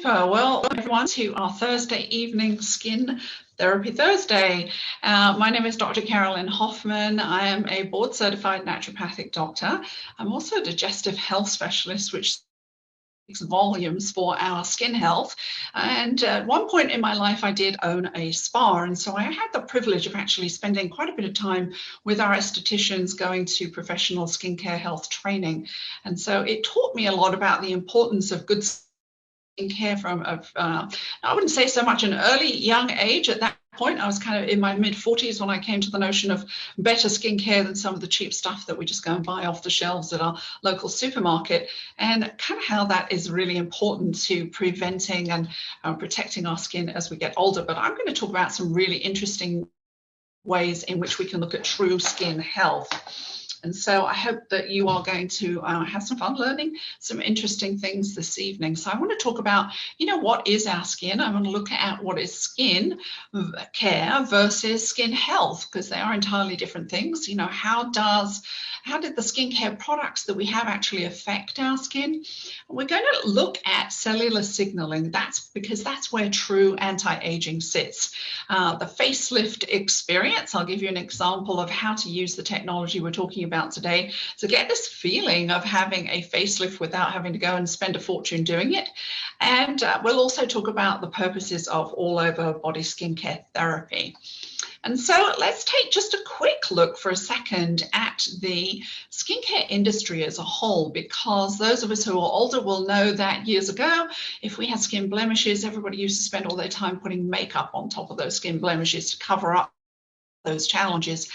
Well, everyone, to our Thursday evening Skin Therapy Thursday. My name is Dr. Carolyn Hoffman. I am a board-certified naturopathic doctor. I'm also a digestive health specialist, which speaks volumes for our skin health. And at one point in my life, I did own a spa. And so I had the privilege of actually spending quite a bit of time with our estheticians going to professional skincare health training. And so it taught me a lot about the importance of good care from I wouldn't say so much an early young age. At that point I was kind of in my mid-40s when I came to the notion of better skincare than some of the cheap stuff that we just go and buy off the shelves at our local supermarket, and kind of how that is really important to preventing and protecting our skin as we get older. But I'm going to talk about some really interesting ways in which we can look at true skin health. And so I hope that you are going to have some fun learning some interesting things this evening. So I want to talk about, what is our skin? I want to look at what is skin care versus skin health, because they are entirely different things. How did the skincare products that we have actually affect our skin? And we're going to look at cellular signaling. That's because that's where true anti-aging sits. The facelift experience, I'll give you an example of how to use the technology we're talking about today to get this feeling of having a facelift without having to go and spend a fortune doing it. And we'll also talk about the purposes of all over body skincare therapy. And so let's take just a quick look for a second at the skincare industry as a whole, because those of us who are older will know that years ago, if we had skin blemishes, everybody used to spend all their time putting makeup on top of those skin blemishes to cover up those challenges.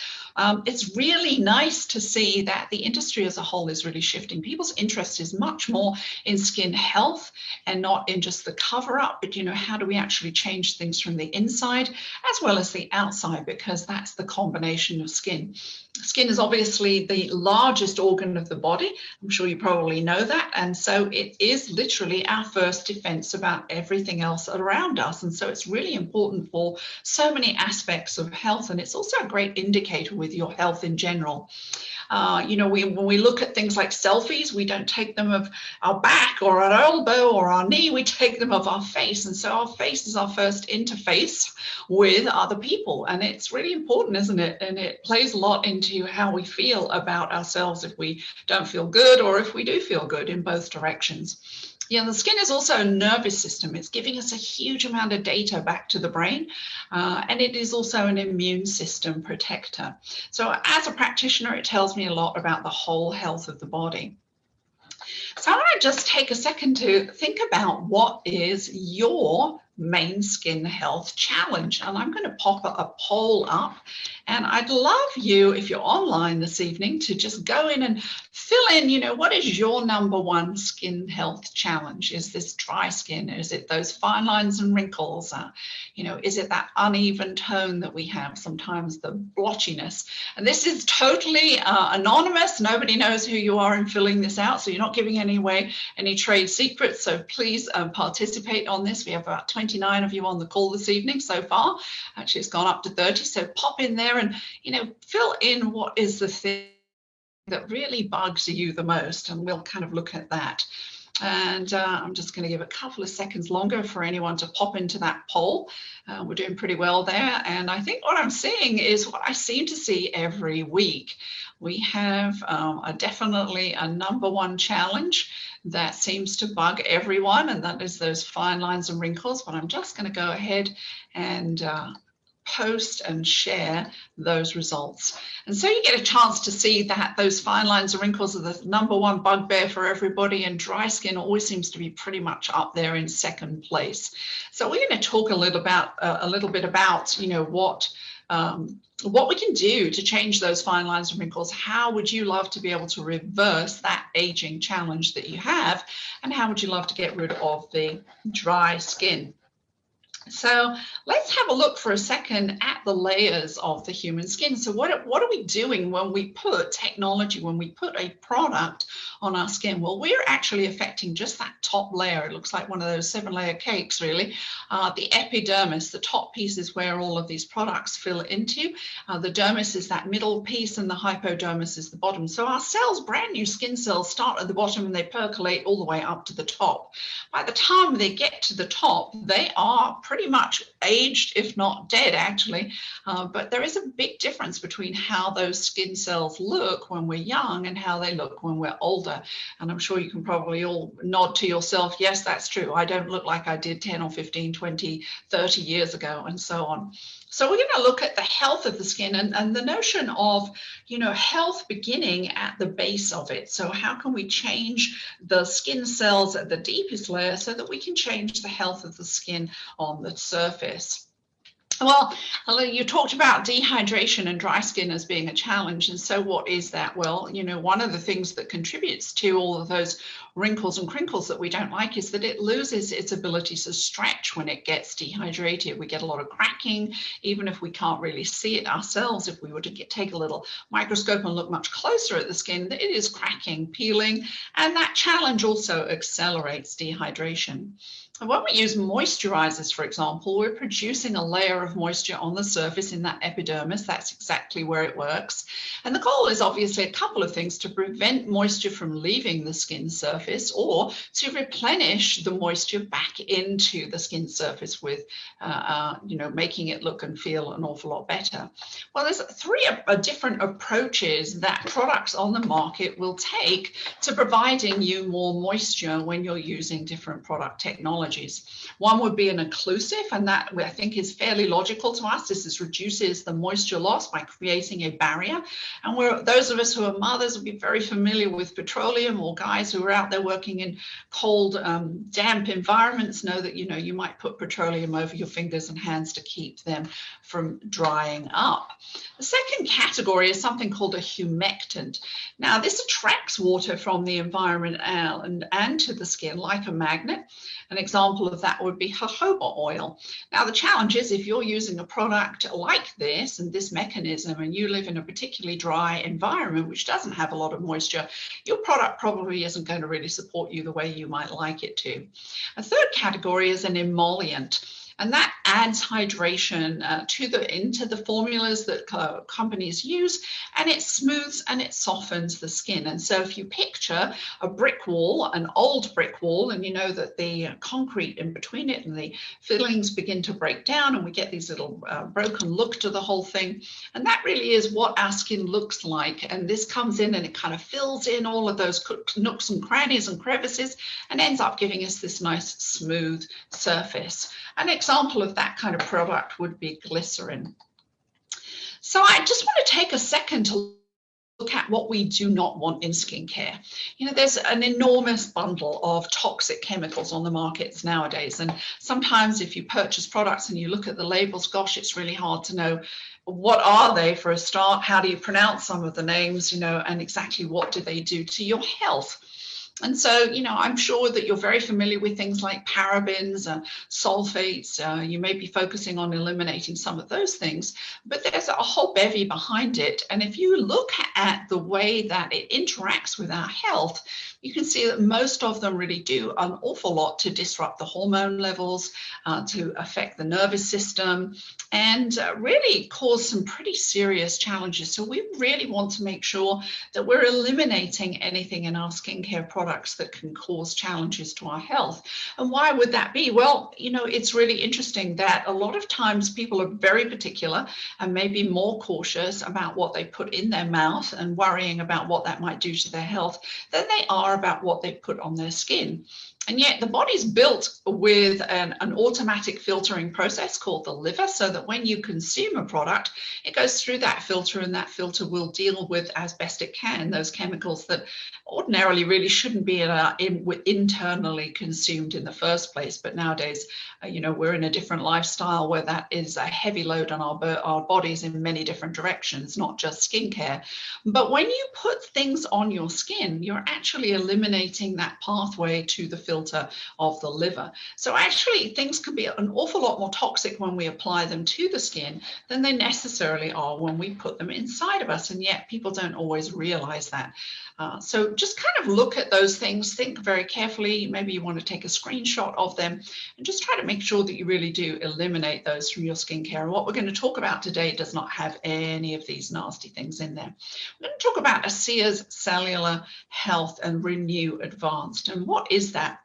It's really nice to see that the industry as a whole is really shifting. People's interest is much more in skin health and not in just the cover up, but how do we actually change things from the inside as well as the outside, because that's the combination of skin. Skin is obviously the largest organ of the body. I'm sure you probably know that. And so it is literally our first defense about everything else around us. And so it's really important for so many aspects of health. And it's also a great indicator with your health in general. When we look at things like selfies, we don't take them of our back or our elbow or our knee, we take them of our face. And so our face is our first interface with other people. And it's really important, isn't it? And it plays a lot into how we feel about ourselves if we don't feel good or if we do feel good, in both directions. The skin is also a nervous system. It's giving us a huge amount of data back to the brain, and it is also an immune system protector. So as a practitioner, it tells me a lot about the whole health of the body. So I want to just take a second to think about what is your main skin health challenge. And I'm going to pop a poll up, and I'd love you, if you're online this evening, to just go in and fill in, what is your number one skin health challenge? Is this dry skin? Is it those fine lines and wrinkles? Is it that uneven tone that we have, sometimes the blotchiness? And this is totally anonymous. Nobody knows who you are in filling this out, so you're not giving away any trade secrets. So please participate on this. We have about 29 of you on the call this evening so far. Actually, it's gone up to 30. So pop in there and, fill in what is the thing that really bugs you the most, and we'll kind of look at that. And I'm just going to give a couple of seconds longer for anyone to pop into that poll. We're doing pretty well there. And I think what I'm seeing is what I seem to see every week. We have definitely a number one challenge that seems to bug everyone, and that is those fine lines and wrinkles. But I'm just going to go ahead and post and share those results. And so you get a chance to see that those fine lines and wrinkles are the number one bugbear for everybody, and dry skin always seems to be pretty much up there in second place. So we're going to talk a little bit about what we can do to change those fine lines and wrinkles. How would you love to be able to reverse that aging challenge that you have, and how would you love to get rid of the dry skin? So let's have a look for a second at the layers of the human skin. So what are we doing when we put technology, when we put a product on our skin? Well, we're actually affecting just that top layer. It looks like one of those 7-layer cakes, really. The epidermis, the top piece, is where all of these products fill into. The dermis is that middle piece, and the hypodermis is the bottom. So our cells, brand new skin cells, start at the bottom and they percolate all the way up to the top. By the time they get to the top, they are pretty much aged, if not dead, actually. But there is a big difference between how those skin cells look when we're young and how they look when we're older. And I'm sure you can probably all nod to yourself, yes, that's true. I don't look like I did 10 or 15, 20, 30 years ago, and so on. So we're going to look at the health of the skin and the notion of, health beginning at the base of it. So how can we change the skin cells at the deepest layer so that we can change the health of the skin on the surface? Well, you talked about dehydration and dry skin as being a challenge. And so what is that? Well, one of the things that contributes to all of those wrinkles and crinkles that we don't like is that it loses its ability to stretch when it gets dehydrated. We get a lot of cracking, even if we can't really see it ourselves. If we were to take a little microscope and look much closer at the skin, it is cracking, peeling, and that challenge also accelerates dehydration. And when we use moisturizers, for example, we're producing a layer of moisture on the surface in that epidermis. That's exactly where it works. And the goal is obviously a couple of things: to prevent moisture from leaving the skin surface, or to replenish the moisture back into the skin surface with, making it look and feel an awful lot better. Well, there's three different approaches that products on the market will take to providing you more moisture when you're using different product technologies. One would be an occlusive, and that I think is fairly logical to us. This reduces the moisture loss by creating a barrier. And those of us who are mothers will be very familiar with petroleum, or guys who are out there working in cold, damp environments know that you might put petroleum over your fingers and hands to keep them from drying up. The second category is something called a humectant. Now, this attracts water from the environment and to the skin like a magnet. An example of that would be jojoba oil. Now, the challenge is, if you're using a product like this and this mechanism, and you live in a particularly dry environment which doesn't have a lot of moisture, your product probably isn't going to really support you the way you might like it to. A third category is an emollient. And that adds hydration into the formulas that companies use, and it smooths and it softens the skin. And so if you picture a brick wall, an old brick wall, and you know that the concrete in between it and the fillings begin to break down, and we get these little broken look to the whole thing. And that really is what our skin looks like. And this comes in and it kind of fills in all of those nooks and crannies and crevices and ends up giving us this nice smooth surface. An example of that kind of product would be glycerin. So I just want to take a second to look at what we do not want in skincare. There's an enormous bundle of toxic chemicals on the markets nowadays. And sometimes if you purchase products and you look at the labels, gosh, it's really hard to know what are they for a start, how do you pronounce some of the names, and exactly what do they do to your health. And so, I'm sure that you're very familiar with things like parabens, sulfates. You may be focusing on eliminating some of those things, but there's a whole bevy behind it. And if you look at the way that it interacts with our health, you can see that most of them really do an awful lot to disrupt the hormone levels, to affect the nervous system, and really cause some pretty serious challenges. So we really want to make sure that we're eliminating anything in our skincare products that can cause challenges to our health. And why would that be? Well, it's really interesting that a lot of times people are very particular and maybe more cautious about what they put in their mouth and worrying about what that might do to their health than they are about what they put on their skin. And yet the body's built with an automatic filtering process called the liver, so that when you consume a product, it goes through that filter, and that filter will deal with, as best it can, those chemicals that ordinarily really shouldn't be internally consumed in the first place. But nowadays, we're in a different lifestyle where that is a heavy load on our bodies in many different directions, not just skincare. But when you put things on your skin, you're actually eliminating that pathway to the filter filter of the liver. So actually things can be an awful lot more toxic when we apply them to the skin than they necessarily are when we put them inside of us, and yet people don't always realize that. So just kind of look at those things, think very carefully. Maybe you want to take a screenshot of them and just try to make sure that you really do eliminate those from your skincare. And what we're going to talk about today does not have any of these nasty things in there. We're going to talk about ASEA's Cellular Health and Renew Advanced. And what is that?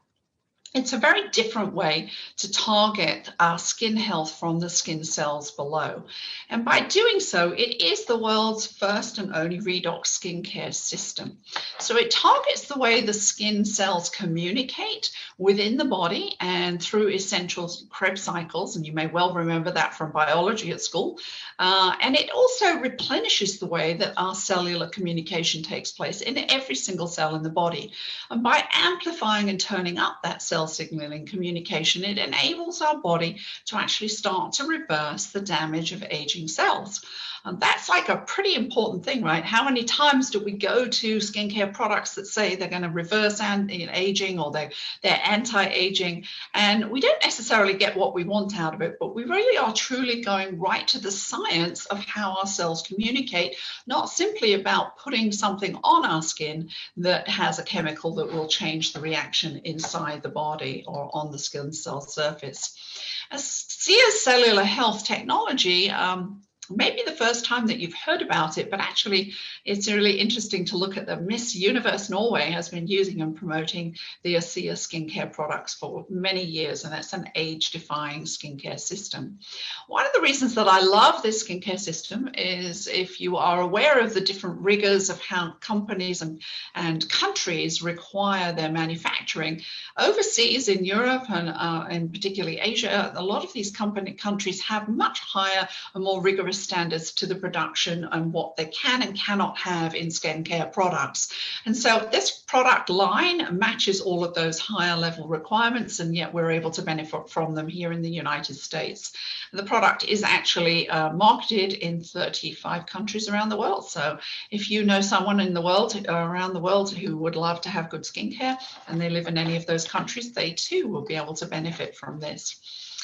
It's a very different way to target our skin health from the skin cells below. And by doing so, it is the world's first and only redox skincare system. So it targets the way the skin cells communicate within the body and through essential Krebs cycles, and you may well remember that from biology at school. And it also replenishes the way that our cellular communication takes place in every single cell in the body. And by amplifying and turning up that cell signaling communication, it enables our body to actually start to reverse the damage of aging cells. And that's like a pretty important thing, right? How many times do we go to skincare products that say they're going to reverse aging or they're anti-aging, and we don't necessarily get what we want out of it, but we really are truly going right to the science of how our cells communicate, not simply about putting something on our skin that has a chemical that will change the reaction inside the body or on the skin cell surface. ASEA's cellular health technology maybe the first time that you've heard about it, but actually it's really interesting to look at the Miss Universe Norway has been using and promoting the ASEA skincare products for many years, and that's an age-defying skincare system. One of the reasons that I love this skincare system is if you are aware of the different rigors of how companies and countries require their manufacturing. Overseas in Europe and particularly Asia, a lot of these countries have much higher and more rigorous standards to the production and what they can and cannot have in skincare products. And so this product line matches all of those higher level requirements, and yet we're able to benefit from them here in the United States. The product is actually marketed in 35 countries around the world. So if you know someone in the world, around the world, who would love to have good skincare and they live in any of those countries, they too will be able to benefit from this.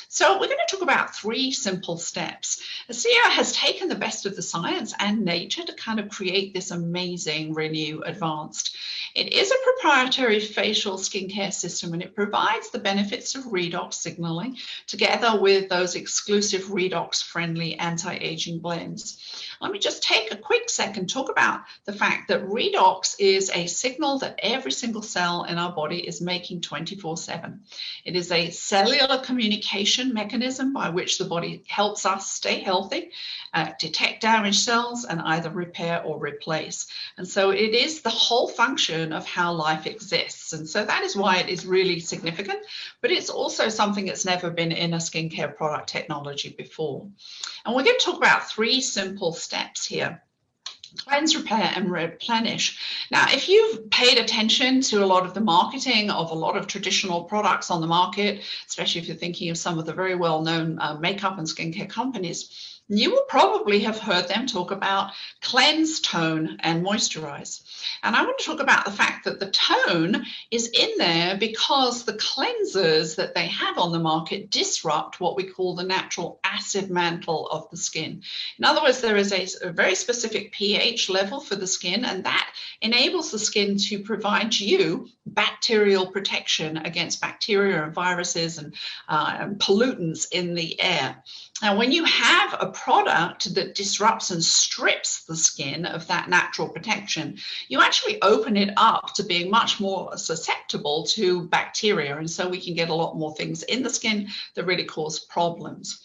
So we're going to talk about 3 simple steps. ASEA has taken the best of the science and nature to kind of create this amazing Renew Advanced. It is a proprietary facial skincare system, and it provides the benefits of redox signaling together with those exclusive redox-friendly anti-aging blends. Let me just take a quick second to talk about the fact that redox is a signal that every single cell in our body is making 24/7. It is a cellular communication mechanism by which the body helps us stay healthy, detect damaged cells, and either repair or replace. And so it is the whole function of how life exists. And so that is why it is really significant, but it's also something that's never been in a skincare product technology before. And we're going to talk about 3 simple steps here. Cleanse, repair, and replenish. Now, if you've paid attention to a lot of the marketing of a lot of traditional products on the market, especially if you're thinking of some of the very well-known makeup and skincare companies, you will probably have heard them talk about cleanse, tone, and moisturize. And I want to talk about the fact that the tone is in there because the cleansers that they have on the market disrupt what we call the natural acid mantle of the skin. In other words, there is a very specific pH level for the skin, and that enables the skin to provide you bacterial protection against bacteria and viruses and pollutants in the air. Now, when you have a product that disrupts and strips the skin of that natural protection, you actually open it up to being much more susceptible to bacteria. And so we can get a lot more things in the skin that really cause problems.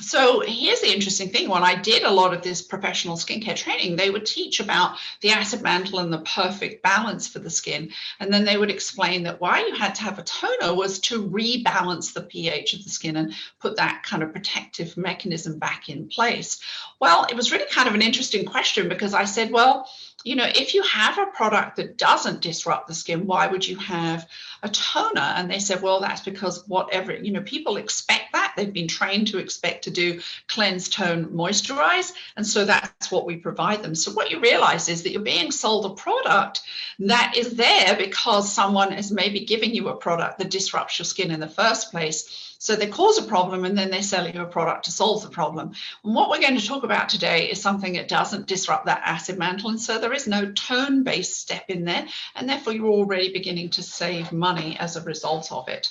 So here's the interesting thing. When I did a lot of this professional skincare training, they would teach about the acid mantle and the perfect balance for the skin. And then they would explain that why you had to have a toner was to rebalance the pH of the skin and put that kind of protective mechanism back in place. Well, it was really kind of an interesting question because I said, well, you know, if you have a product that doesn't disrupt the skin, why would you have a toner? And they said, well, that's because whatever, you know, people expect that. They've been trained to expect to do cleanse, tone, moisturize. And so that's what we provide them. So what you realize is that you're being sold a product that is there because someone is maybe giving you a product that disrupts your skin in the first place. So they cause a problem and then they sell you a product to solve the problem. And what we're going to talk about today is something that doesn't disrupt that acid mantle. And so there is no tone-based step in there. And therefore, you're already beginning to save money as a result of it.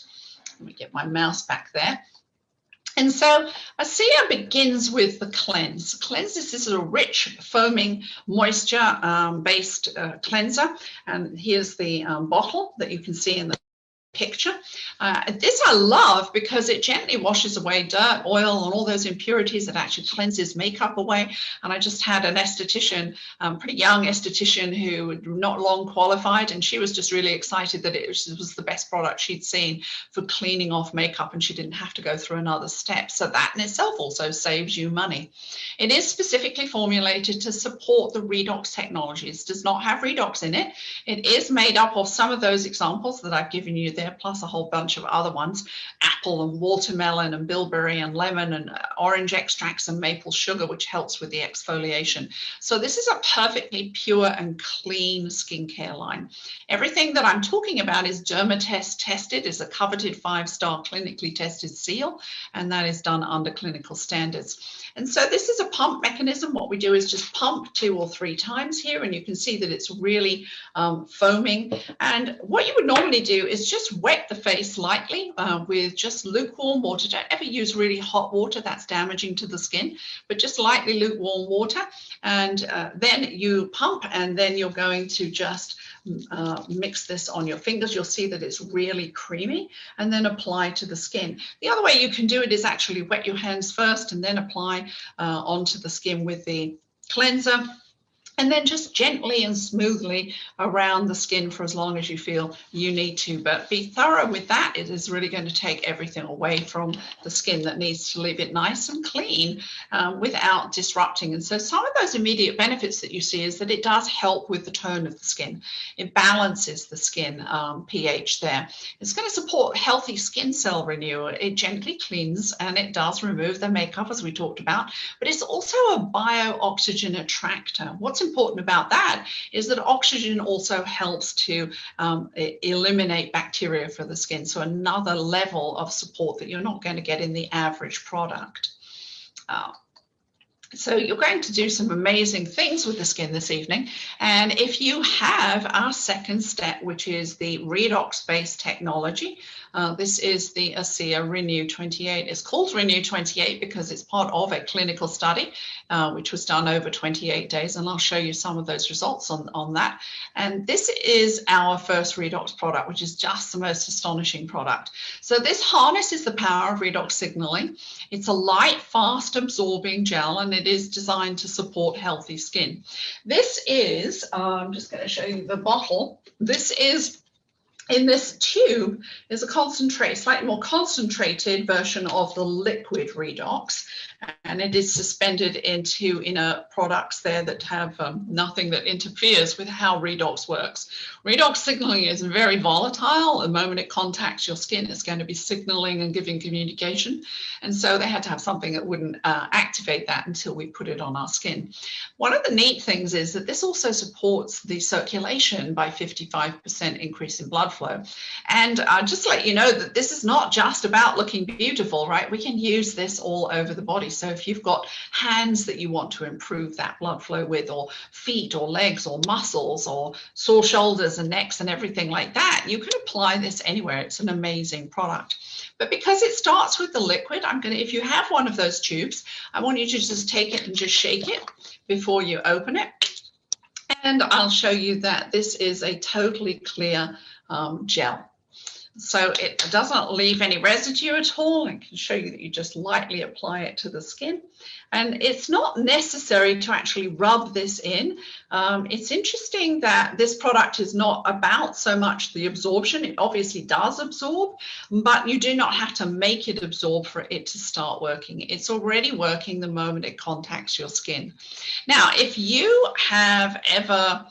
Let me get my mouse back there. And so SCENAR begins with the cleanse. Cleanse is a rich, foaming, moisture-based cleanser. And here's the bottle that you can see in the picture. This I love because it gently washes away dirt, oil, and all those impurities. It actually cleanses makeup away. And I just had an esthetician, pretty young esthetician who not long qualified, and she was just really excited that it was the best product she'd seen for cleaning off makeup, and she didn't have to go through another step. So that in itself also saves you money. It is specifically formulated to support the redox technologies. It does not have redox in it. It is made up of some of those examples that I've given you there, plus a whole bunch of other ones, apple and watermelon and bilberry and lemon and orange extracts and maple sugar, which helps with the exfoliation. So this is a perfectly pure and clean skincare line. Everything that I'm talking about is Dermatest tested, is a coveted 5-star clinically tested seal, and that is done under clinical standards. And so this is a pump mechanism. What we do is just pump 2 or 3 times here, and you can see that it's really foaming. And what you would normally do is just wet the face lightly with just lukewarm water. Don't ever use really hot water, that's damaging to the skin, but just lightly lukewarm water. And then you pump, and then you're going to just mix this on your fingers. You'll see that it's really creamy, and then apply to the skin. The other way you can do it is actually wet your hands first and then apply onto the skin with the cleanser. And then just gently and smoothly around the skin for as long as you feel you need to. But be thorough with that. It is really going to take everything away from the skin that needs to leave it nice and clean without disrupting. And so some of those immediate benefits that you see is that it does help with the tone of the skin. It balances the skin pH there. It's going to support healthy skin cell renewal. It gently cleans, and it does remove the makeup, as we talked about. But it's also a bio-oxygen attractor. What's important about that is that oxygen also helps to eliminate bacteria for the skin. So another level of support that you're not going to get in the average product. So you're going to do some amazing things with the skin this evening. And if you have our second step, which is the redox-based technology, this is the ASEA Renew 28. It's called Renew 28 because it's part of a clinical study, which was done over 28 days. And I'll show you some of those results on that. And this is our first redox product, which is just the most astonishing product. So this harnesses the power of redox signaling. It's a light, fast absorbing gel, and it is designed to support healthy skin. This is, I'm just going to show you the bottle. This is, in this tube is a concentrate, slightly more concentrated version of the liquid redox, and it is suspended into inner products there that have nothing that interferes with how redox works. Redox signaling is very volatile. The moment it contacts your skin, it's going to be signaling and giving communication, and so they had to have something that wouldn't activate that until we put it on our skin. One of the neat things is that this also supports the circulation by 55% increase in blood flow. And just to let you know that this is not just about looking beautiful, right? We can use this all over the body. So if you've got hands that you want to improve that blood flow with, or feet or legs or muscles or sore shoulders and necks and everything like that, you can apply this anywhere. It's an amazing product. But because it starts with the liquid, if you have one of those tubes, I want you to just take it and just shake it before you open it. And I'll show you that this is a totally clear gel. So it doesn't leave any residue at all. I can show you that you just lightly apply it to the skin. And it's not necessary to actually rub this in. It's interesting that this product is not about so much the absorption. It obviously does absorb, but you do not have to make it absorb for it to start working. It's already working the moment it contacts your skin. Now, if you have ever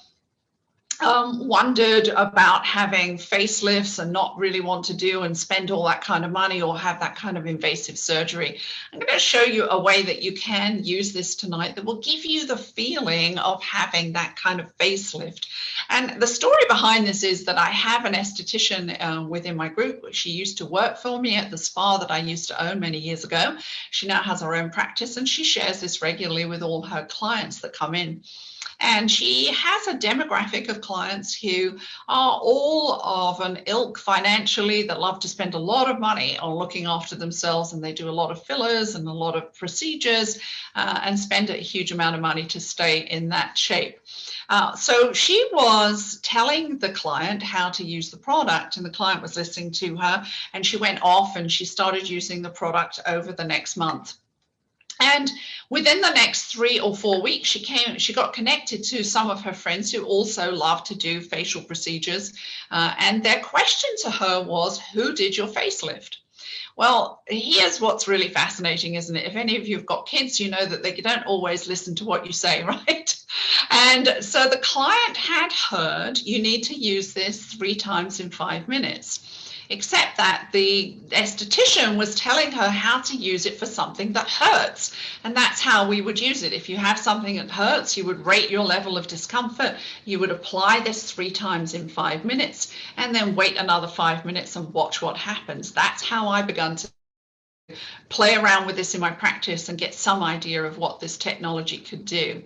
wondered about having facelifts and not really want to do and spend all that kind of money or have that kind of invasive surgery. I'm going to show you a way that you can use this tonight that will give you the feeling of having that kind of facelift. And the story behind this is that I have an esthetician within my group. She used to work for me at the spa that I used to own many years ago. She now has her own practice, and she shares this regularly with all her clients that come in. And she has a demographic of clients who are all of an ilk financially that love to spend a lot of money on looking after themselves, and they do a lot of fillers and a lot of procedures and spend a huge amount of money to stay in that shape. So she was telling the client how to use the product, and the client was listening to her, and she went off and she started using the product over the next month. And within the next 3 or 4 weeks, she got connected to some of her friends who also love to do facial procedures. And their question to her was, who did your facelift? Well, here's what's really fascinating, isn't it? If any of you have got kids, you know that they don't always listen to what you say, right? And so the client had heard, you need to use this 3 times in 5 minutes. Except that the esthetician was telling her how to use it for something that hurts. And that's how we would use it. If you have something that hurts, you would rate your level of discomfort. You would apply this 3 times in 5 minutes and then wait another 5 minutes and watch what happens. That's how I began to play around with this in my practice and get some idea of what this technology could do.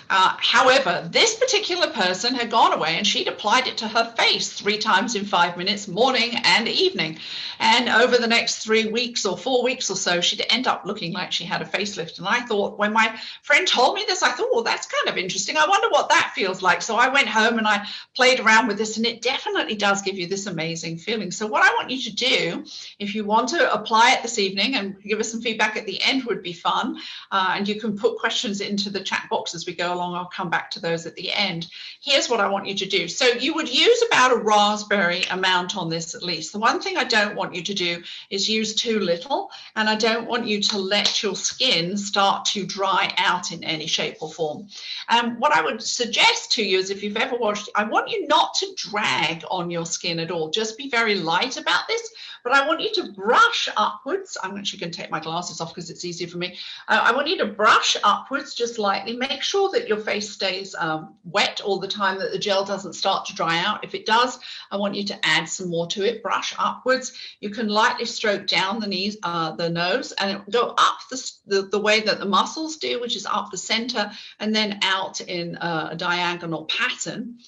However, this particular person had gone away and she'd applied it to her face 3 times in 5 minutes, morning and evening. And over the next 3 weeks or 4 weeks or so, she'd end up looking like she had a facelift. And I thought, when my friend told me this, I thought, well, that's kind of interesting. I wonder what that feels like. So I went home and I played around with this, and it definitely does give you this amazing feeling. So what I want you to do, if you want to apply it this evening and give us some feedback at the end, would be fun. And you can put questions into the chat box as we go along. I'll come back to those at the end. Here's what I want you to do. So you would use about a raspberry amount on this at least. The one thing I don't want you to do is use too little, and I don't want you to let your skin start to dry out in any shape or form. What I would suggest to you is, if you've ever watched, I want you not to drag on your skin at all. Just be very light about this, but I want you to brush upwards. I'm actually going to take my glasses off because it's easier for me. I want you to brush upwards just lightly. Make sure that your face stays wet all the time, that the gel doesn't start to dry out. If it does, I want you to add some more to it. Brush upwards. You can lightly stroke down the nose and go up the way that the muscles do, which is up the center and then out in a diagonal pattern.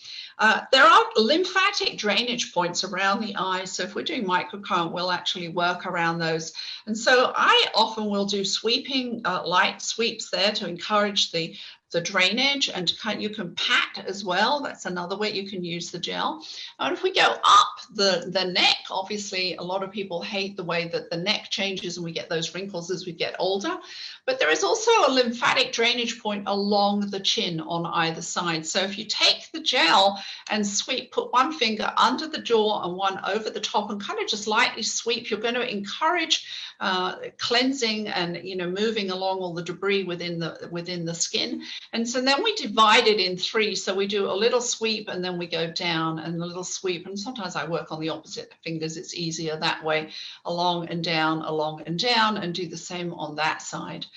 There are lymphatic drainage points around the eyes. So if we're doing microcurrent, we'll actually work around those. And so I often will do sweeping, light sweeps there to encourage the drainage, and you can pat as well. That's another way you can use the gel. And if we go up the neck, obviously a lot of people hate the way that the neck changes and we get those wrinkles as we get older. But there is also a lymphatic drainage point along the chin on either side. So if you take the gel and sweep, put one finger under the jaw and one over the top and kind of just lightly sweep, you're going to encourage cleansing and moving along all the debris within the skin. And so then we divide it in 3. So we do a little sweep and then we go down, and a little sweep. And sometimes I work on the opposite fingers. It's easier that way, along and down, and do the same on that side.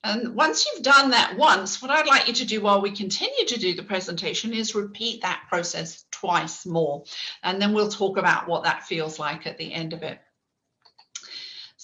And once you've done that once, what I'd like you to do while we continue to do the presentation is repeat that process twice more. And then we'll talk about what that feels like at the end of it.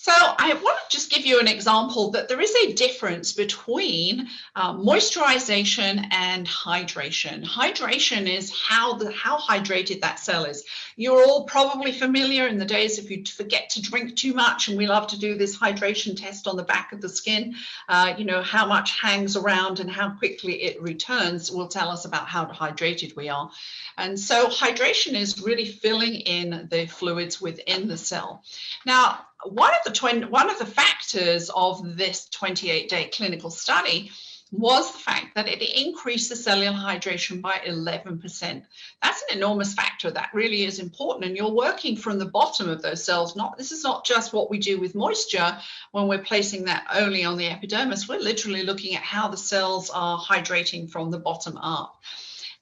So I want to just give you an example that there is a difference between moisturization and hydration. Hydration is how hydrated that cell is. You're all probably familiar in the days if you forget to drink too much, and we love to do this hydration test on the back of the skin. How much hangs around and how quickly it returns will tell us about how hydrated we are. And so hydration is really filling in the fluids within the cell. Now, one of the factors of this 28-day clinical study was the fact that it increased the cellular hydration by 11%. That's an enormous factor. That really is important. And you're working from the bottom of those cells. This is not just what we do with moisture when we're placing that only on the epidermis. We're literally looking at how the cells are hydrating from the bottom up.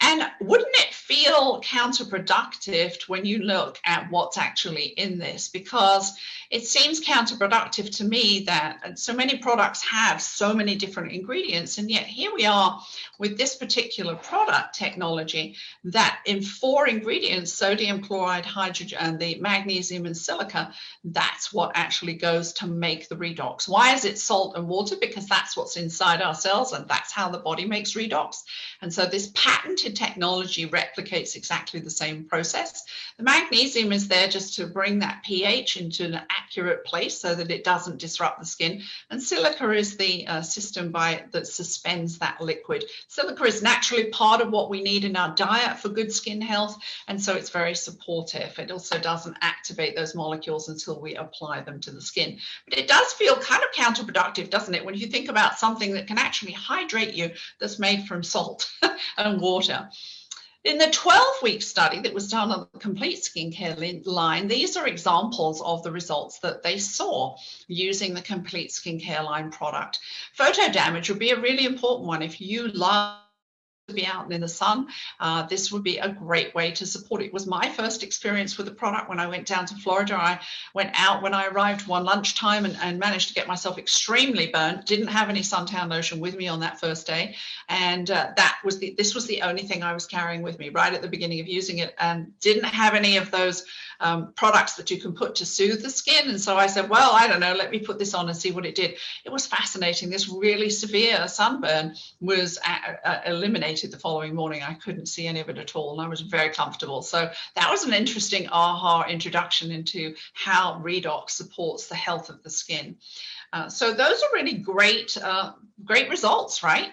And wouldn't it feel counterproductive when you look at what's actually in this? Because it seems counterproductive to me that so many products have so many different ingredients, and yet here we are with this particular product technology that in 4 ingredients, sodium, chloride, hydrogen, and the magnesium and silica, that's what actually goes to make the redox. Why is it salt and water? Because that's what's inside our cells, and that's how the body makes redox. And so this patented technology replicates exactly the same process. The magnesium is there just to bring that pH into an accurate place so that it doesn't disrupt the skin. And silica is the system that suspends that liquid. Silica is naturally part of what we need in our diet for good skin health, and so it's very supportive. It also doesn't activate those molecules until we apply them to the skin. But it does feel kind of counterproductive, doesn't it, when you think about something that can actually hydrate you that's made from salt and water. In the 12-week study that was done on the complete skincare line, these are examples of the results that they saw using the complete skincare line product. Photo damage would be a really important one. If you love to be out in the sun, this would be a great way to support it. It was my first experience with the product when I went down to Florida. I went out when I arrived one lunchtime and managed to get myself extremely burnt. Didn't have any suntan lotion with me on that first day, and this was the only thing I was carrying with me right at the beginning of using it, and didn't have any of those products that you can put to soothe the skin. And so I said, well, I don't know, let me put this on and see what it did. It was fascinating. This really severe sunburn was eliminated the following morning. I couldn't see any of it at all, and I was very comfortable. So that was an interesting aha introduction into how redox supports the health of the skin. So those are really great results, right?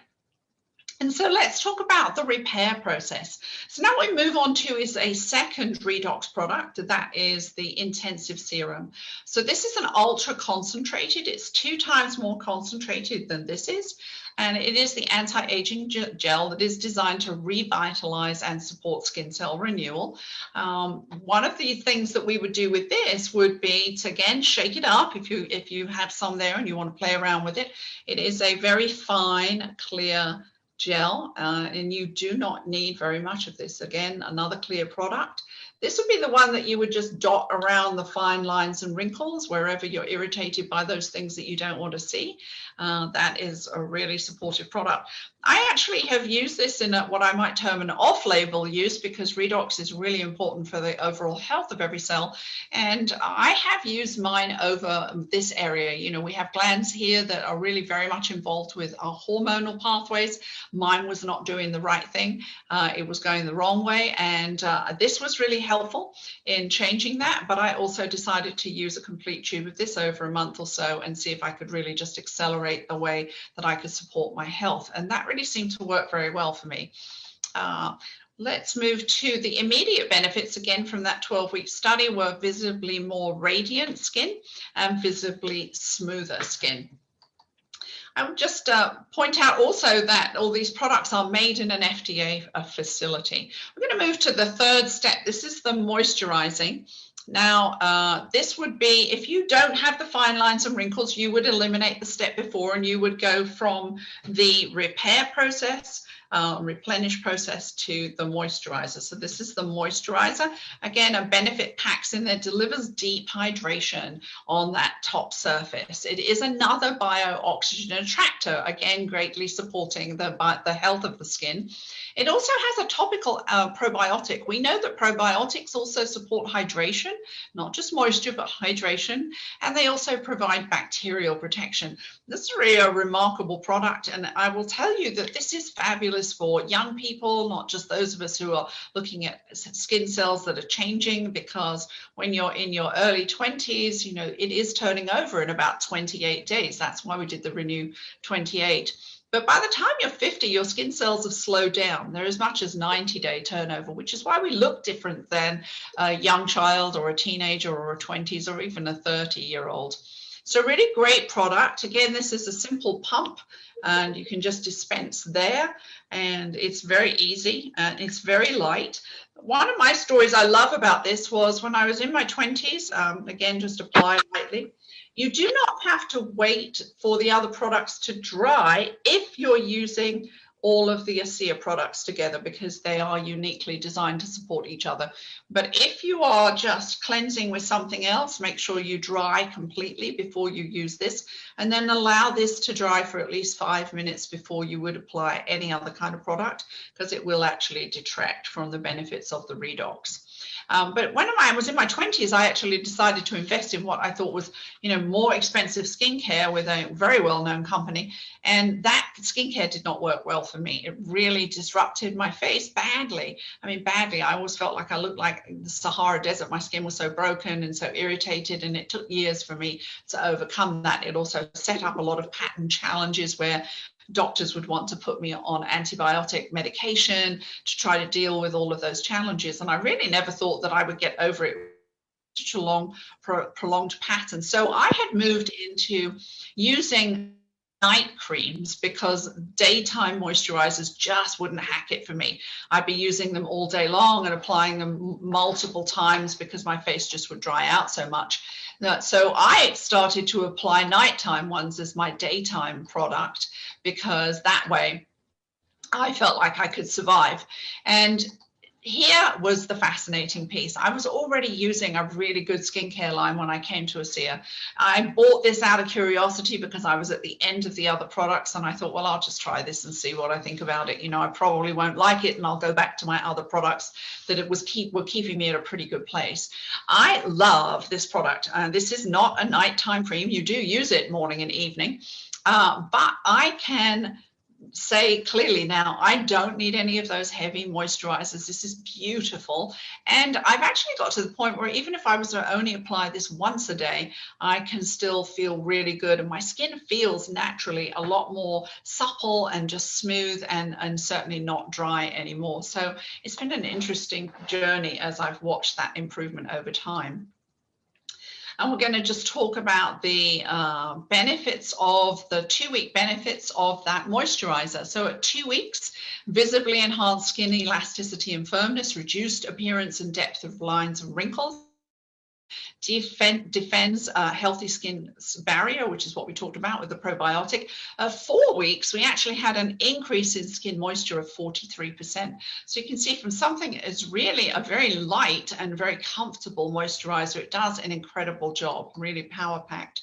And so let's talk about the repair process. So now we move on to is a second redox product, that is the intensive serum. So this is an ultra concentrated, it's 2 times more concentrated than this is. And it is the anti-aging gel that is designed to revitalize and support skin cell renewal. One of the things that we would do with this would be to, again, shake it up if you have some there and you want to play around with it. It is a very fine, clear gel, and you do not need very much of this. Again, another clear product. This would be the one that you would just dot around the fine lines and wrinkles wherever you're irritated by those things that you don't want to see. That is a really supportive product. I actually have used this in what I might term an off-label use, because redox is really important for the overall health of every cell. And I have used mine over this area. You know, we have glands here that are really very much involved with our hormonal pathways. Mine was not doing the right thing. It was going the wrong way. And this was really helpful in changing that. But I also decided to use a complete tube of this over a month or so and see if I could really just accelerate the way that I could support my health. And that really seemed to work very well for me. Let's move to the immediate benefits again from that 12-week study were visibly more radiant skin and visibly smoother skin. I would just point out also that all these products are made in an FDA facility. We're going to move to the third step. This is the moisturizing. Now, this would be, if you don't have the fine lines and wrinkles, you would eliminate the step before and you would go from the repair process, replenish process to the moisturizer. So this is the moisturizer. Again, a benefit packs in there, delivers deep hydration on that top surface. It is another bio-oxygen attractor, again, greatly supporting the health of the skin. It also has a topical probiotic. We know that probiotics also support hydration, not just moisture, but hydration, and they also provide bacterial protection. This is really a remarkable product, and I will tell you that this is fabulous for young people, not just those of us who are looking at skin cells that are changing, because when you're in your early 20s, you know, it is turning over in about 28 days. That's why we did the Renew 28. But by the time you're 50, your skin cells have slowed down. They're as much as 90-day turnover, which is why we look different than a young child or a teenager or a 20s or even a 30-year-old. So really great product. Again, this is a simple pump and you can just dispense there, and it's very easy and it's very light. One of my stories I love about this was when I was in my 20s, again, just apply lightly. You do not have to wait for the other products to dry if you're using all of the ASEA products together because they are uniquely designed to support each other. But if you are just cleansing with something else, make sure you dry completely before you use this, and then allow this to dry for at least 5 minutes before you would apply any other kind of product, because it will actually detract from the benefits of the Redox. But when I was in my 20s, I actually decided to invest in what I thought was, more expensive skincare with a very well-known company. And that skincare did not work well for me. It really disrupted my face badly. I mean, badly. I always felt like I looked like the Sahara Desert. My skin was so broken and so irritated, and it took years for me to overcome that. It also set up a lot of pattern challenges where doctors would want to put me on antibiotic medication to try to deal with all of those challenges. And I really never thought that I would get over it. Such a long, prolonged pattern. So I had moved into using night creams because daytime moisturizers just wouldn't hack it for me. I'd be using them all day long and applying them multiple times because my face just would dry out so much. So I started to apply nighttime ones as my daytime product, because that way I felt like I could survive. And here was the fascinating piece. I was already using a really good skincare line when I came to ASEA. I bought this out of curiosity because I was at the end of the other products, and I thought, well, I'll just try this and see what I think about it. I probably won't like it, and I'll go back to my other products that were keeping me at a pretty good place. I love this product. This is not a nighttime cream. You do use it morning and evening, but I can say clearly now, I don't need any of those heavy moisturizers. This is beautiful. And I've actually got to the point where even if I was to only apply this once a day, I can still feel really good. And my skin feels naturally a lot more supple and just smooth, and certainly not dry anymore. So it's been an interesting journey as I've watched that improvement over time. And we're going to just talk about the benefits of the 2-week benefits of that moisturizer. So at 2 weeks, visibly enhanced skin elasticity and firmness, reduced appearance and depth of lines and wrinkles, defends healthy skin barrier, which is what we talked about with the probiotic. 4 weeks, we actually had an increase in skin moisture of 43%. So you can see from something is really a very light and very comfortable moisturizer, it does an incredible job, really power-packed.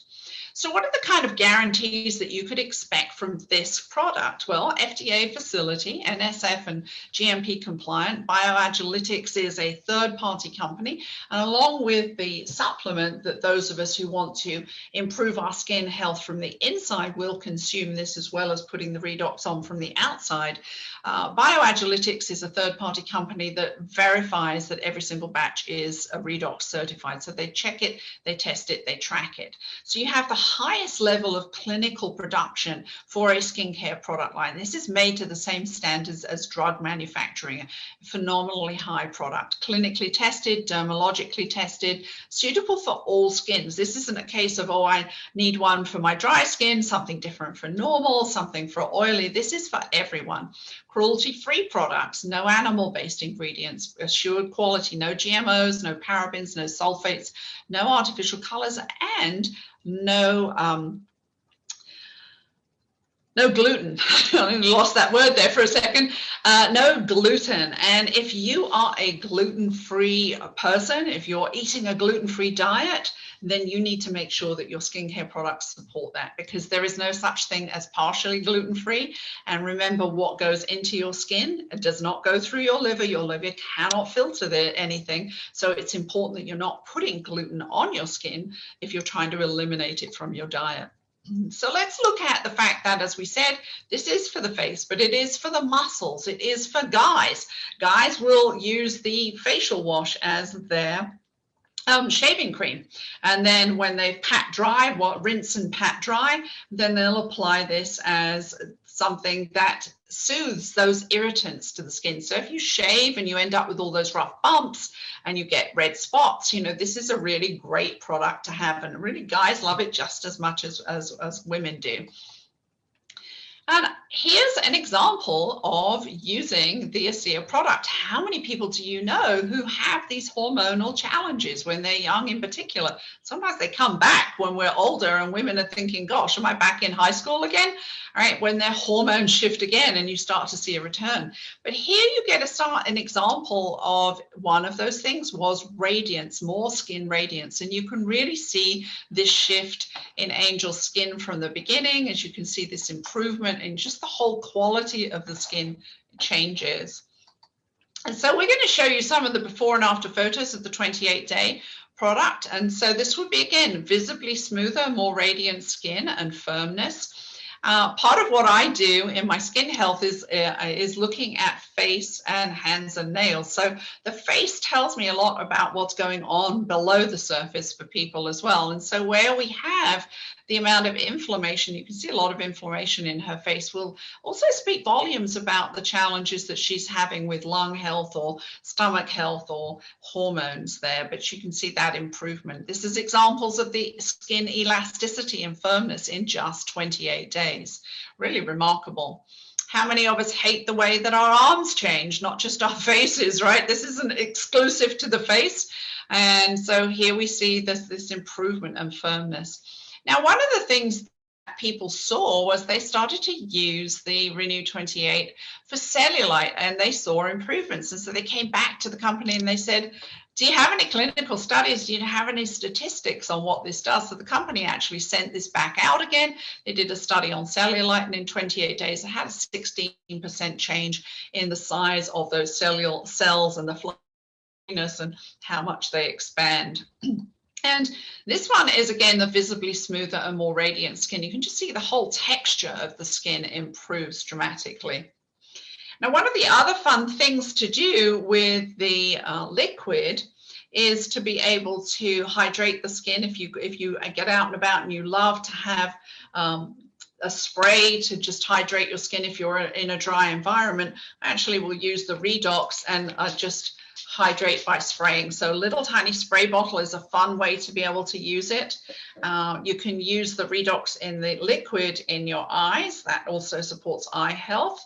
So what are the kind of guarantees that you could expect from this product? Well, FDA facility, NSF and GMP compliant. Bioagilytics is a third-party company, and along with the supplement that those of us who want to improve our skin health from the inside will consume this, as well as putting the Redox on from the outside. Bioagilytics is a third-party company that verifies that every single batch is Redox certified. So they check it, they test it, they track it. So you have the highest level of clinical production for a skincare product line. This is made to the same standards as drug manufacturing, a phenomenally high product, clinically tested, dermatologically tested, suitable for all skins. This isn't a case of, oh, I need one for my dry skin, something different for normal, something for oily. This is for everyone. Cruelty-free products, no animal-based ingredients, assured quality, no GMOs, no parabens, no sulfates, no artificial colors, and no gluten. I lost that word there for a second. No gluten. And if you are a gluten-free person, if you're eating a gluten-free diet, then you need to make sure that your skincare products support that, because there is no such thing as partially gluten-free. And remember, what goes into your skin, it does not go through your liver. Your liver cannot filter anything. So it's important that you're not putting gluten on your skin if you're trying to eliminate it from your diet. So let's look at the fact that, as we said, this is for the face, but it is for the muscles. It is for guys. Guys will use the facial wash as their shaving cream, and then when they've pat dry, rinse and pat dry, then they'll apply this as something that soothes those irritants to the skin. So if you shave and you end up with all those rough bumps and you get red spots, this is a really great product to have, and really guys love it just as much as women do. And here's an example of using the ASEA product. How many people do you know who have these hormonal challenges when they're young in particular? Sometimes they come back when we're older and women are thinking, gosh, am I back in high school again? All right, when their hormones shift again and you start to see a return. But here you get an example of one of those things was radiance, more skin radiance. And you can really see this shift in Angel's skin from the beginning, as you can see this improvement in just the whole quality of the skin changes. And so we're going to show you some of the before and after photos of the 28-day product. And so this would be, again, visibly smoother, more radiant skin and firmness. Part of what I do in my skin health is looking at face and hands and nails. So the face tells me a lot about what's going on below the surface for people as well. And so where we have the amount of inflammation, you can see a lot of inflammation in her face, will also speak volumes about the challenges that she's having with lung health or stomach health or hormones there. But you can see that improvement. This is examples of the skin elasticity and firmness in just 28 days. Really remarkable. How many of us hate the way that our arms change, not just our faces, right? This isn't exclusive to the face. And so here we see this improvement and firmness. Now, one of the things that people saw was they started to use the Renew 28 for cellulite, and they saw improvements. And so they came back to the company and they said, do you have any clinical studies? Do you have any statistics on what this does? So the company actually sent this back out again. They did a study on cellulite, and in 28 days, it had a 16% change in the size of those cellular cells and the fluffiness and how much they expand. And this one is, again, the visibly smoother and more radiant skin. You can just see the whole texture of the skin improves dramatically. Now, one of the other fun things to do with the liquid is to be able to hydrate the skin. If you get out and about and you love to have a spray to just hydrate your skin if you're in a dry environment, I actually will use the Redox and just hydrate by spraying. So a little tiny spray bottle is a fun way to be able to use it. You can use the Redox in the liquid in your eyes. That also supports eye health.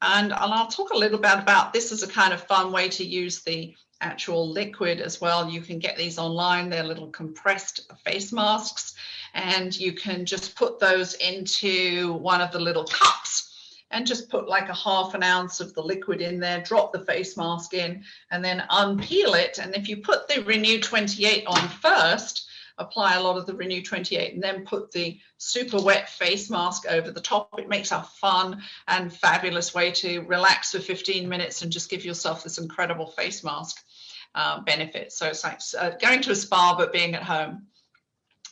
And I'll talk a little bit about this as a kind of fun way to use the actual liquid as well. You can get these online. They're little compressed face masks, and you can just put those into one of the little cups and just put like a ½ ounce of the liquid in there, drop the face mask in, and then unpeel it. And if you put the Renew 28 on first, apply a lot of the Renew 28 and then put the super wet face mask over the top, it makes a fun and fabulous way to relax for 15 minutes and just give yourself this incredible face mask benefit. So it's like going to a spa, but being at home.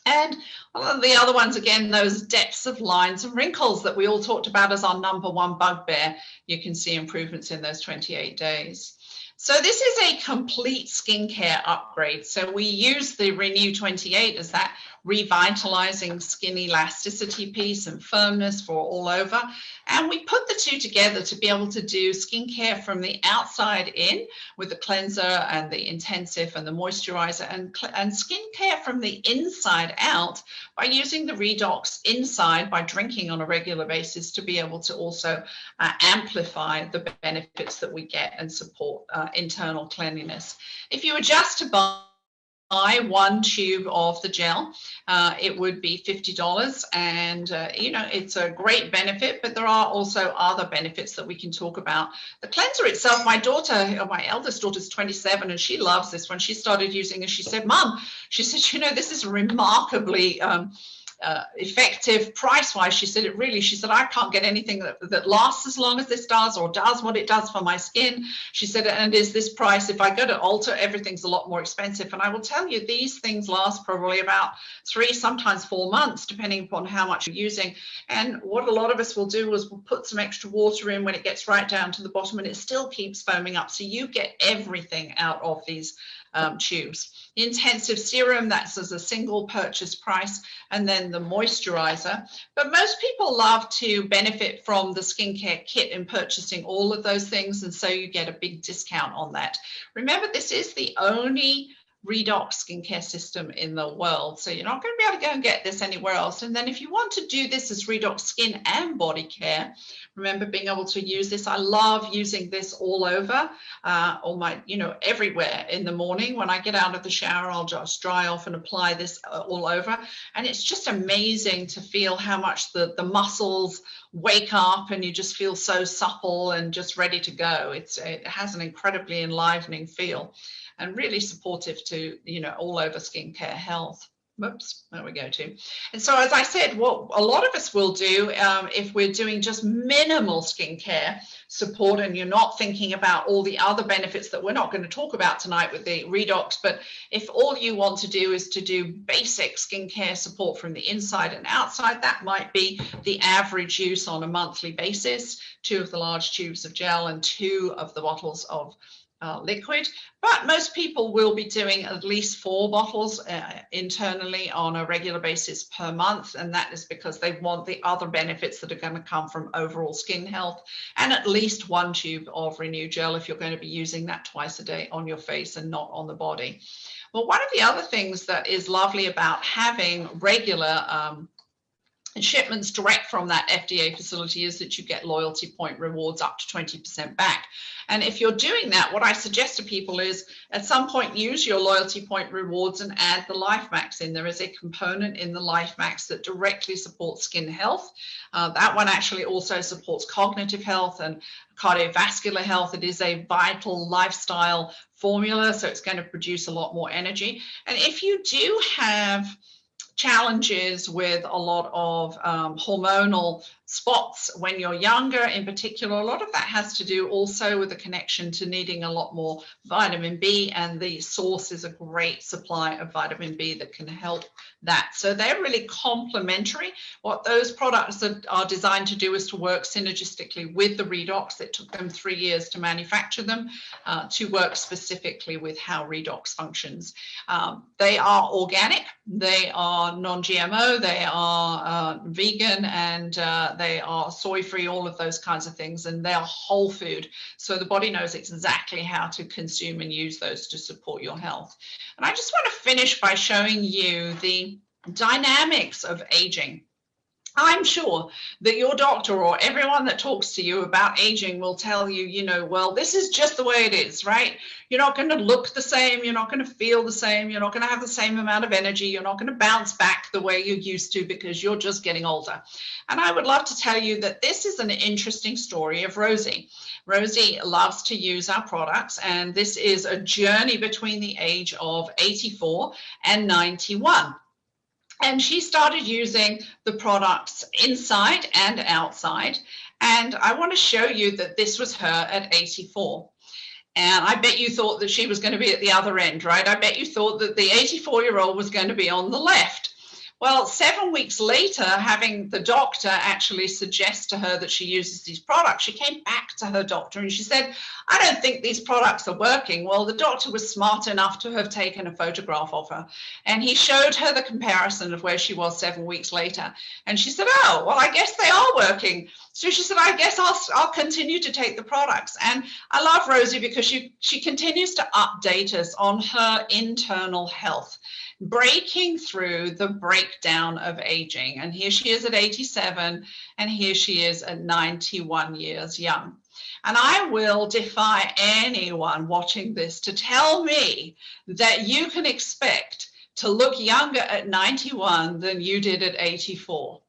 And one of the other ones, again, those depths of lines and wrinkles that we all talked about as our #1 bugbear, you can see improvements in those 28 days. So this is a complete skincare upgrade. So we use the Renew 28 as that revitalizing skin elasticity piece and firmness for all over. And we put the two together to be able to do skincare from the outside in with the cleanser and the intensive and the moisturizer, and skincare from the inside out by using the Redox inside by drinking on a regular basis to be able to also amplify the benefits that we get and support internal cleanliness. If you were just to buy one tube of the gel, it would be $50, and it's a great benefit, but there are also other benefits that we can talk about. The cleanser itself, my eldest daughter is 27, and she loves this. When she started using it, she said, Mom, she said, this is remarkably effective price-wise. She said, I can't get anything that lasts as long as this does or does what it does for my skin. She said, and is this price? If I go to Ulta, everything's a lot more expensive. And I will tell you, these things last probably about 3, sometimes 4 months, depending upon how much you're using. And what a lot of us will do is we'll put some extra water in when it gets right down to the bottom, and it still keeps foaming up. So you get everything out of these tubes. The intensive serum, that's as a single purchase price, and then the moisturizer. But most people love to benefit from the skincare kit in purchasing all of those things, and so you get a big discount on that. Remember, this is the only Redox skincare system in the world. So you're not going to be able to go and get this anywhere else. And then if you want to do this as Redox skin and body care, remember being able to use this. I love using this all over, all my, everywhere in the morning. When I get out of the shower, I'll just dry off and apply this all over. And it's just amazing to feel how much the muscles wake up and you just feel so supple and just ready to go. It has an incredibly enlivening feel and really supportive to, all over skincare health. Whoops, there we go too. And so, as I said, what a lot of us will do if we're doing just minimal skincare support and you're not thinking about all the other benefits that we're not going to talk about tonight with the Redox, but if all you want to do is to do basic skincare support from the inside and outside, that might be the average use on a monthly basis, 2 of the large tubes of gel and 2 of the bottles of liquid. But most people will be doing at least 4 bottles internally on a regular basis per month, and that is because they want the other benefits that are going to come from overall skin health, and at least 1 tube of Renew Gel if you're going to be using that twice a day on your face and not on the body. Well, one of the other things that is lovely about having regular shipments direct from that FDA facility is that you get loyalty point rewards up to 20% back. And if you're doing that, what I suggest to people is at some point use your loyalty point rewards and add the LifeMax in. There is a component in the LifeMax that directly supports skin health. That one actually also supports cognitive health and cardiovascular health. It is a vital lifestyle formula, so it's going to produce a lot more energy. And if you do have challenges with a lot of hormonal spots when you're younger in particular, a lot of that has to do also with a connection to needing a lot more vitamin B, and the source is a great supply of vitamin B that can help that. So they're really complementary. What those products are designed to do is to work synergistically with the Redox. It took them 3 years to manufacture them to work specifically with how Redox functions. They are organic, they are non-GMO, they are vegan, and they are soy-free, all of those kinds of things, and they are whole food. So the body knows exactly how to consume and use those to support your health. And I just want to finish by showing you the dynamics of aging. I'm sure that your doctor or everyone that talks to you about aging will tell you, well, this is just the way it is, right? You're not going to look the same. You're not going to feel the same. You're not going to have the same amount of energy. You're not going to bounce back the way you used to because you're just getting older. And I would love to tell you that this is an interesting story of Rosie. Rosie loves to use our products, and this is a journey between the age of 84 and 91. And she started using the products inside and outside. And I want to show you that this was her at 84. And I bet you thought that she was going to be at the other end, right? I bet you thought that the 84-year-old was going to be on the left. Well, 7 weeks later, having the doctor actually suggest to her that she uses these products, she came back to her doctor and she said, I don't think these products are working. Well, the doctor was smart enough to have taken a photograph of her, and he showed her the comparison of where she was 7 weeks later. And she said, oh, well, I guess they are working. So she said, I guess I'll continue to take the products. And I love Rosie because she continues to update us on her internal health, breaking through the breakdown of aging. And here she is at 87, and here she is at 91 years young. And I will defy anyone watching this to tell me that you can expect to look younger at 91 than you did at 84.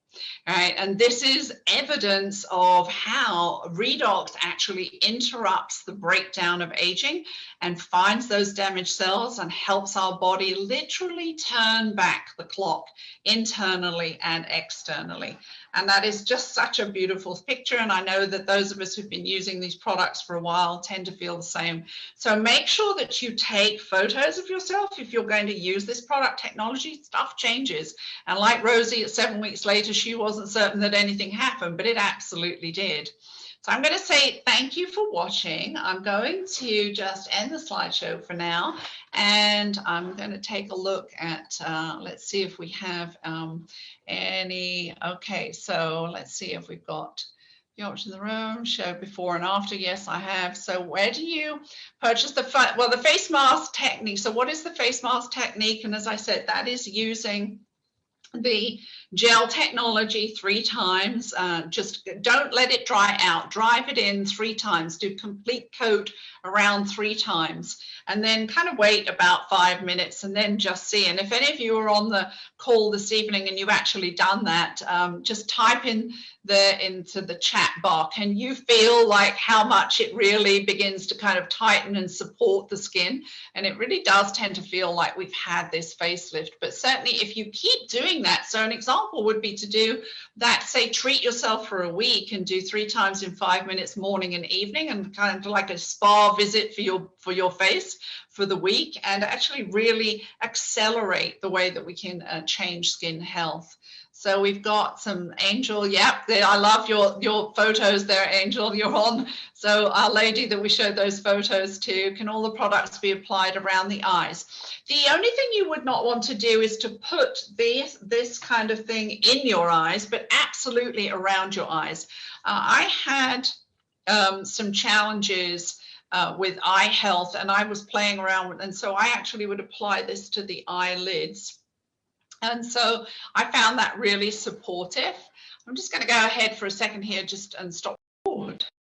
All right, and this is evidence of how Redox actually interrupts the breakdown of aging and finds those damaged cells and helps our body literally turn back the clock internally and externally. And that is just such a beautiful picture. And I know that those of us who've been using these products for a while tend to feel the same. So make sure that you take photos of yourself if you're going to use this product. Technology, stuff changes. And like Rosie, at 7 weeks later, she wasn't certain that anything happened, but it absolutely did. So I'm going to say thank you for watching. I'm going to just end the slideshow for now, and I'm going to take a look at, let's see if we have any, okay, so let's see if we've got You're watching the room, show before and after. Yes, I have. So where do you purchase the face mask technique? So what is the face mask technique? And as I said, that is using the gel technology 3 times. Just don't let it dry out. Drive it in 3 times. Do complete coat around 3 times. And then kind of wait about 5 minutes and then just see. And if any of you are on the call this evening and you've actually done that, just type into the chat bar. Can you feel like how much it really begins to kind of tighten and support the skin? And it really does tend to feel like we've had this facelift. But certainly if you keep doing that, so an example would be to do that, say, treat yourself for a week and do 3 times in 5 minutes, morning and evening, and kind of like a spa visit for your face for the week, and actually really accelerate the way that we can change skin health. So we've got some Angel. Yep, I love your photos there, Angel. You're on. So Our Lady that we showed those photos to. Can all the products be applied around the eyes? The only thing you would not want to do is to put this kind of thing in your eyes, but absolutely around your eyes. I had some challenges with eye health, and I was playing around with, and so I actually would apply this to the eyelids. And so I found that really supportive. I'm just going to go ahead for a second here and stop forward.